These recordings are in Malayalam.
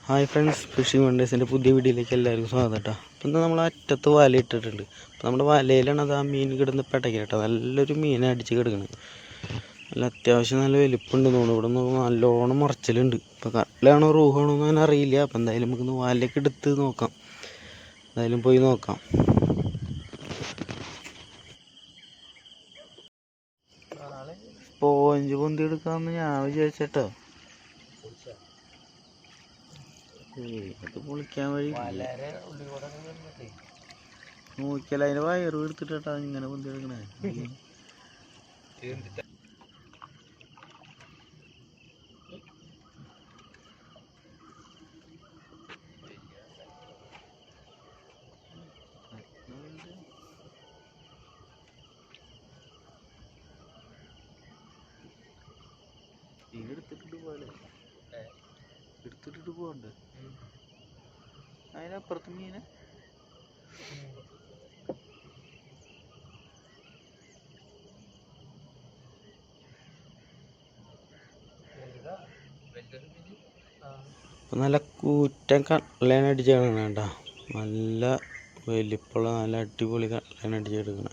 ഹായ് ഫ്രണ്ട്സ്, ഫിഷിംഗ് വണ്ടേഴ്സിൻ്റെ പുതിയ വീഡിയോയിലേക്ക് എല്ലാവർക്കും സ്വാഗതം കേട്ടോ. അപ്പം ഇന്ന് നമ്മൾ അറ്റത്ത് വല ഇട്ടിട്ടുണ്ട്. അപ്പം നമ്മുടെ വലയിലാണ് അത് ആ മീൻ കിടന്ന് പെട്ടയ്ക്കുക കേട്ടോ. നല്ലൊരു മീനെ അടിച്ച് കിടക്കുന്നത്. നല്ല അത്യാവശ്യം നല്ല വലിപ്പമുണ്ട് തോന്നുന്നു. ഇവിടെ നിന്ന് നല്ലോണം മറച്ചിലുണ്ട്. ഇപ്പോൾ കടലാണോ റൂഹാണോ എന്ന് അങ്ങനെ അറിയില്ല. അപ്പം എന്തായാലും നമുക്കിന്ന് വലയൊക്കെ എടുത്ത് നോക്കാം. എന്തായാലും പോയി നോക്കാം. സ്പോഞ്ച് പൊന്തി എടുക്കാമെന്ന് ഞാൻ വിചാരിച്ചേട്ടോ. അത് പൊളിക്കാൻ വഴി നോക്കിയാൽ അതിന്റെ വയറ് എടുത്തിട്ടാ ഇങ്ങനെ പൊന്തി എടുക്കണേ. എടുത്തിട്ട് പോലെ എടുത്തിട്ട് പോകണ്ടേ അതിനപ്പുറത്ത് മീന്. നല്ല കൂറ്റൻ കട്ലേന അടിച്ചെടുക്കണ കേട്ടോ. നല്ല വലിപ്പുള്ള നല്ല അടിപൊളി കട്ലേന അടിച്ചെടുക്കണ.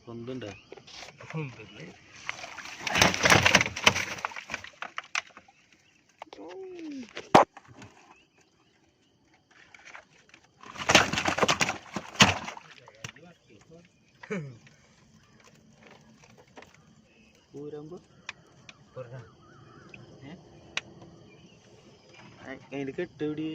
പൊന്തുണ്ടോ? പൂരമ്പ് അതിന് കെട്ടെവിടെ?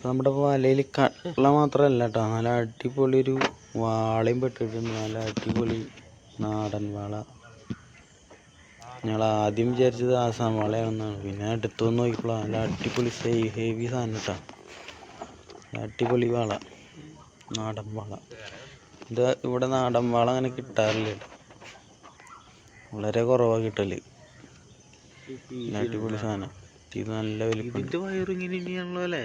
നമ്മുടെ വലയിൽ കട്ല മാത്രമല്ല കേട്ടോ, നല്ല അടിപൊളി ഒരു വാളയും പെട്ടിട്ടുണ്ട്. നല്ല അടിപൊളി നാടൻ വാള. ഞങ്ങൾ ആദ്യം വിചാരിച്ചത് ആസാം വാളയാണെന്നാണ്. പിന്നെ അടുത്ത് വന്ന് നോക്കിയപ്പോൾ നല്ല അടിപൊളി ഹെവി സാധനം കേട്ടോ. അടിപൊളി വാള, നാടൻ വാള. ഇത് ഇവിടെ നാടൻ വാള അങ്ങനെ കിട്ടാറില്ല കേട്ടോ, വളരെ കുറവാണ് കിട്ടല്. അടിപൊളി സാധനം. ഇത് നല്ല വലിപ്പം. വയറിങ്ങനെ ഇനിയാണല്ലോ അല്ലേ?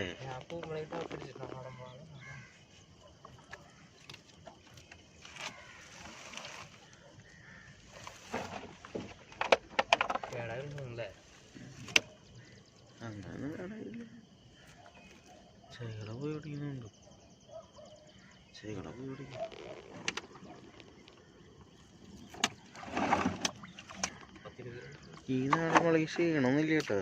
ചേട പോയി ഓടിക്കുന്നുണ്ട്. ചേട പോയി ഓടിക്കും. ഈ നാടൻ വളക്ക് ക്ഷീണമൊന്നുമില്ല കേട്ടോ.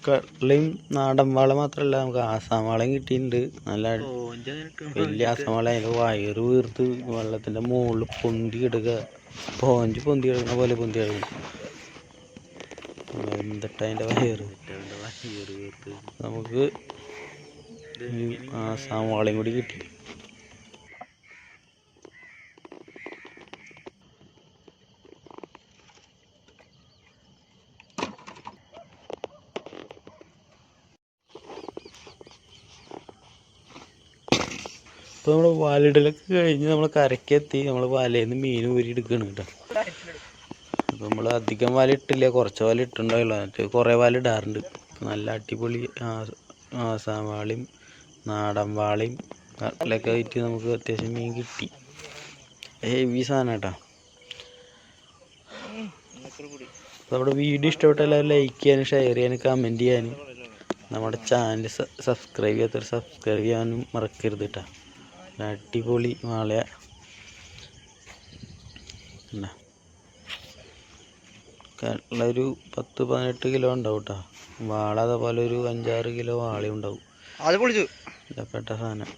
കട്ലയും നാടൻ വാള മാത്രമല്ല നമുക്ക് ആസാം വാളയും കിട്ടിയിട്ടുണ്ട്. നല്ല വലിയ ആസാം വാള. അതിൻ്റെ വയറ് വീർത്ത് വെള്ളത്തിൻ്റെ മുകളിൽ പൊന്തി കിടക്കുക. പോഞ്ച് പൊന്തി കിടക്കുന്ന പോലെ പൊന്തി കിടക്കും. എന്നിട്ട് അതിൻ്റെ വയറ് വീർത്ത് നമുക്ക് ആസാം വാളയും കൂടി കിട്ടി. ഇപ്പോൾ നമ്മൾ വലയിടലൊക്കെ കഴിഞ്ഞ് നമ്മൾ കരക്കെത്തി. നമ്മൾ വലയിൽ നിന്ന് മീൻ ഊരി എടുക്കുകയാണ് കേട്ടോ. അപ്പോൾ നമ്മൾ അധികം വല ഇട്ടില്ല, കുറച്ച് വല ഇട്ടുണ്ടാവില്ല. എന്നിട്ട് കുറേ വല ഇടാറുണ്ട്. നല്ല അടിപൊളി ആസാം വാളയും നാടൻ വാളയും കട്ലയൊക്കെ ആയിട്ട് നമുക്ക് അത്യാവശ്യം മീൻ കിട്ടി. ഹെവി സാധനം കേട്ടോ. അപ്പോൾ നമ്മുടെ വീഡിയോ ഇഷ്ടപ്പെട്ട എല്ലാവരും ലൈക്ക് ചെയ്യാനും ഷെയർ ചെയ്യാനും കമൻറ്റ് ചെയ്യാനും നമ്മുടെ ചാനൽ സബ്സ്ക്രൈബ് ചെയ്യാത്തവർ സബ്സ്ക്രൈബ് ചെയ്യാനും മറക്കരുത് കേട്ടോ. അടിപൊളി വാളയ ഒരു 10-18 കിലോ ഉണ്ടാവും കേട്ടോ. വാള അതേപോലെ ഒരു 5-6 കിലോ വാളയും ഉണ്ടാവും. അത് പൊളിച്ചു പെട്ട സാധനം.